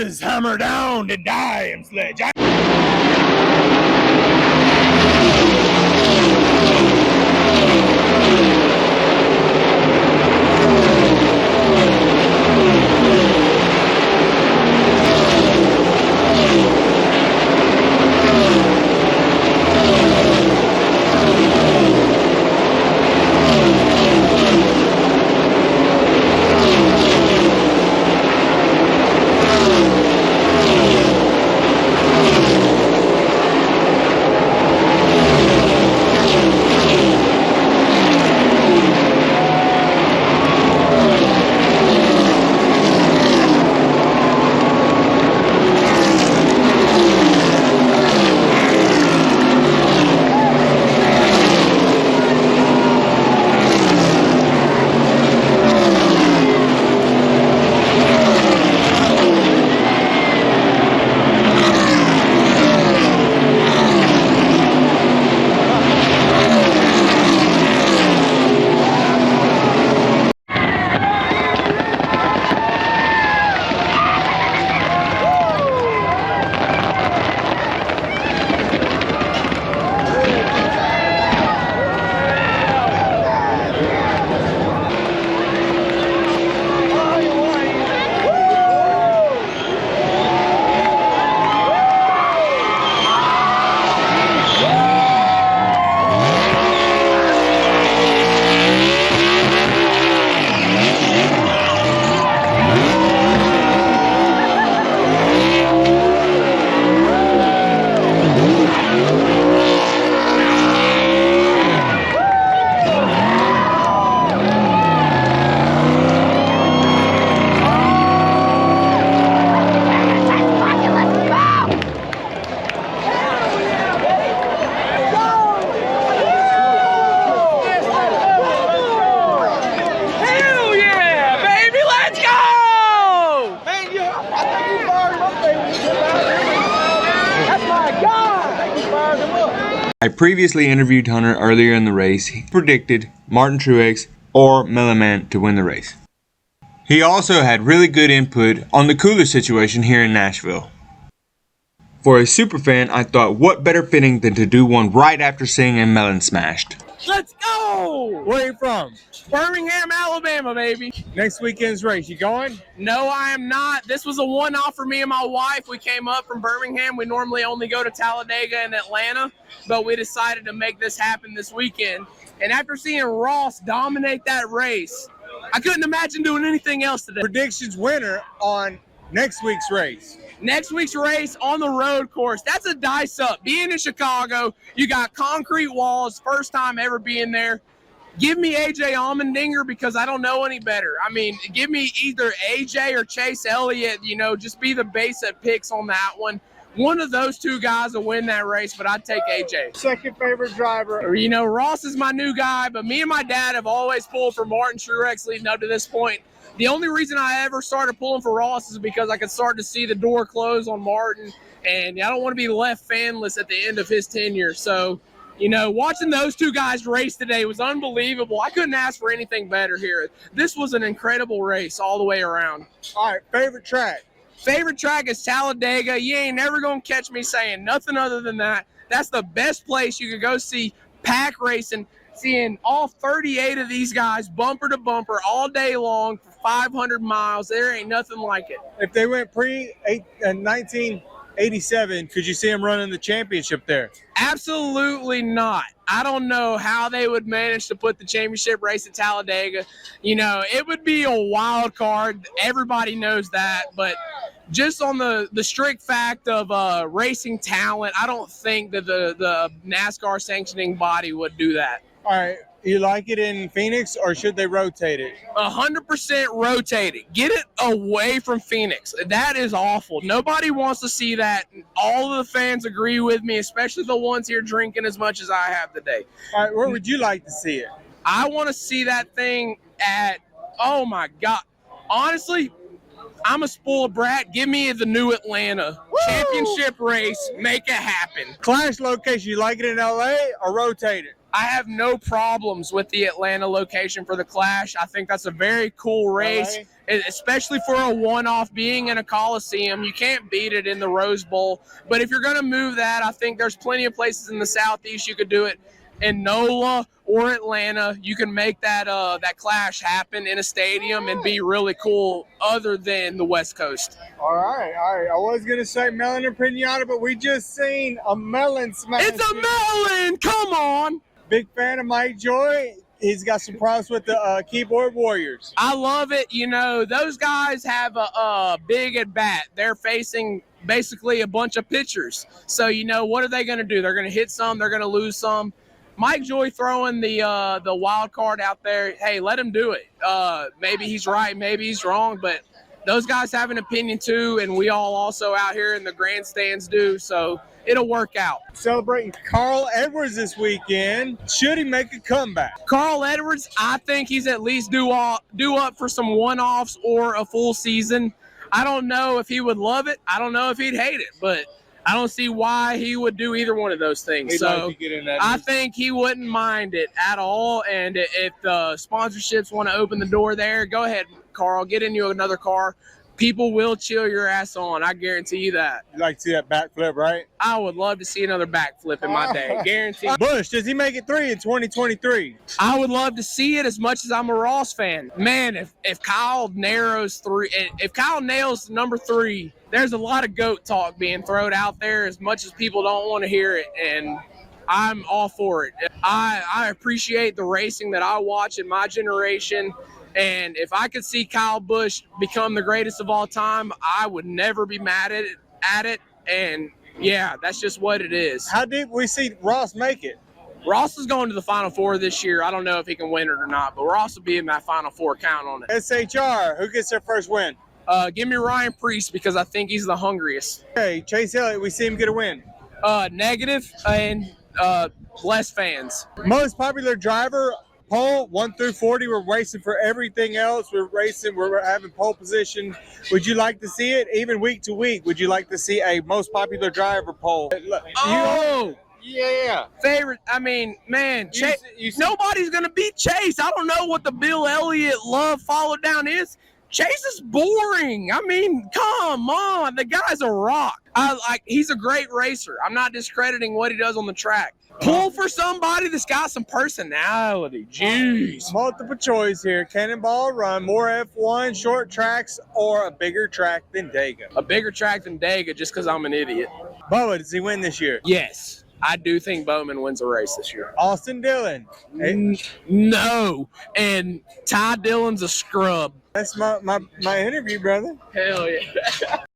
is hammer down to dime sledge. I previously interviewed Hunter earlier in the race. He predicted Martin Truex or Melon Man to win the race. He also had really good input on the cooler situation here in Nashville. For a superfan, I thought what better fitting than to do one right after seeing a melon smashed. Let's go! Where are you from? Birmingham, Alabama, baby. Next weekend's race, you going? No, I am not. This was a one-off for me and my wife. We came up from Birmingham. We normally only go to Talladega and Atlanta, but we decided to make this happen this weekend. And after seeing Ross dominate that race, I couldn't imagine doing anything else today. Predictions winner on next week's race. Next week's race on the road course, that's a dice up. Being in Chicago, you got concrete walls, first time ever being there. Give me AJ Allmendinger because I don't know any better. I mean, give me either AJ or Chase Elliott, just be the basic picks on that one. One of those two guys will win that race, but I'd take AJ. Second favorite driver. Ross is my new guy, but me and my dad have always pulled for Martin Truex leading up to this point. The only reason I ever started pulling for Ross is because I could start to see the door close on Martin, and I don't want to be left fanless at the end of his tenure. So, watching those two guys race today was unbelievable. I couldn't ask for anything better here. This was an incredible race all the way around. All right, favorite track? Favorite track is Talladega. You ain't never going to catch me saying nothing other than that. That's the best place you could go see pack racing, seeing all 38 of these guys bumper to bumper all day long for 500 miles. There ain't nothing like it. If they went pre-1987, could you see them running the championship there? Absolutely not. I don't know how they would manage to put the championship race at Talladega. It would be a wild card. Everybody knows that. But just on the strict fact of racing talent, I don't think that the NASCAR sanctioning body would do that. All right. You like it in Phoenix, or should they rotate it? 100% rotate it. Get it away from Phoenix. That is awful. Nobody wants to see that. All of the fans agree with me, especially the ones here drinking as much as I have today. All right, where would you like to see it? I want to see that thing at, oh my God. Honestly, I'm a spoiled brat. Give me the new Atlanta. Woo! Championship race. Make it happen. Clash location, you like it in LA or rotate it? I have no problems with the Atlanta location for the Clash. I think that's a very cool race, especially for a one-off being in a Coliseum. You can't beat it in the Rose Bowl. But if you're going to move that, I think there's plenty of places in the Southeast you could do it. In NOLA or Atlanta, you can make that that Clash happen in a stadium and be really cool other than the West Coast. All right. I was going to say Melon and Pinata, but we just seen a Melon smash. It's a melon! Come on! Big fan of Mike Joy. He's got some props with the keyboard warriors. I love it. You know, those guys have a big at bat. They're facing basically a bunch of pitchers. So, you know, what are they going to do? They're going to hit some. They're going to lose some. Mike Joy throwing the wild card out there. Hey, let him do it. Maybe he's right. Maybe he's wrong. But those guys have an opinion too. And we all also out here in the grandstands do. So it'll work out. Celebrating Carl Edwards this weekend. Should he make a comeback? Carl Edwards, I think he's at least due up for some one-offs or a full season. I don't know if he would love it. I don't know if he'd hate it, but I don't see why he would do either one of those things. So I think he wouldn't mind it at all. And if the sponsorships want to open the door there, go ahead, Carl, get in you another car. People will chill your ass on. I guarantee you that. You like to see that backflip, right? I would love to see another backflip in my day. Guarantee. Bush, does he make it 3 in 2023? I would love to see it as much as I'm a Ross fan. Man, if Kyle nails number 3, there's a lot of GOAT talk being thrown out there as much as people don't want to hear it. And I'm all for it. I appreciate the racing that I watch in my generation. And if I could see Kyle Busch become the greatest of all time, I would never be mad at it. And yeah, that's just what it is. How deep we see Ross make it? Ross is going to the Final Four this year. I don't know if he can win it or not, but Ross will be in that Final Four. Count on it. SHR, who gets their first win? Give me Ryan Preece because I think he's the hungriest. Okay, Chase Elliott, we see him get a win. Negative and less fans. Most popular driver, pole 1 through 40. We're racing for everything else. We're having pole position. Would you like to see it even week to week? Would you like to see a most popular driver poll? Yeah. Favorite. I mean, man, nobody's gonna beat Chase. I don't know what the Bill Elliott love follow down is. Chase is boring. I mean, come on. The guy's a rock. He's a great racer. I'm not discrediting what he does on the track. Pull for somebody that's got some personality. Jeez. Multiple choice here. Cannonball Run, more F1, short tracks, or a bigger track than Dega? A bigger track than Dega just because I'm an idiot. Bubba, does he win this year? Yes. I do think Bowman wins a race this year. Austin Dillon. No. And Ty Dillon's a scrub. That's my interview, brother. Hell yeah.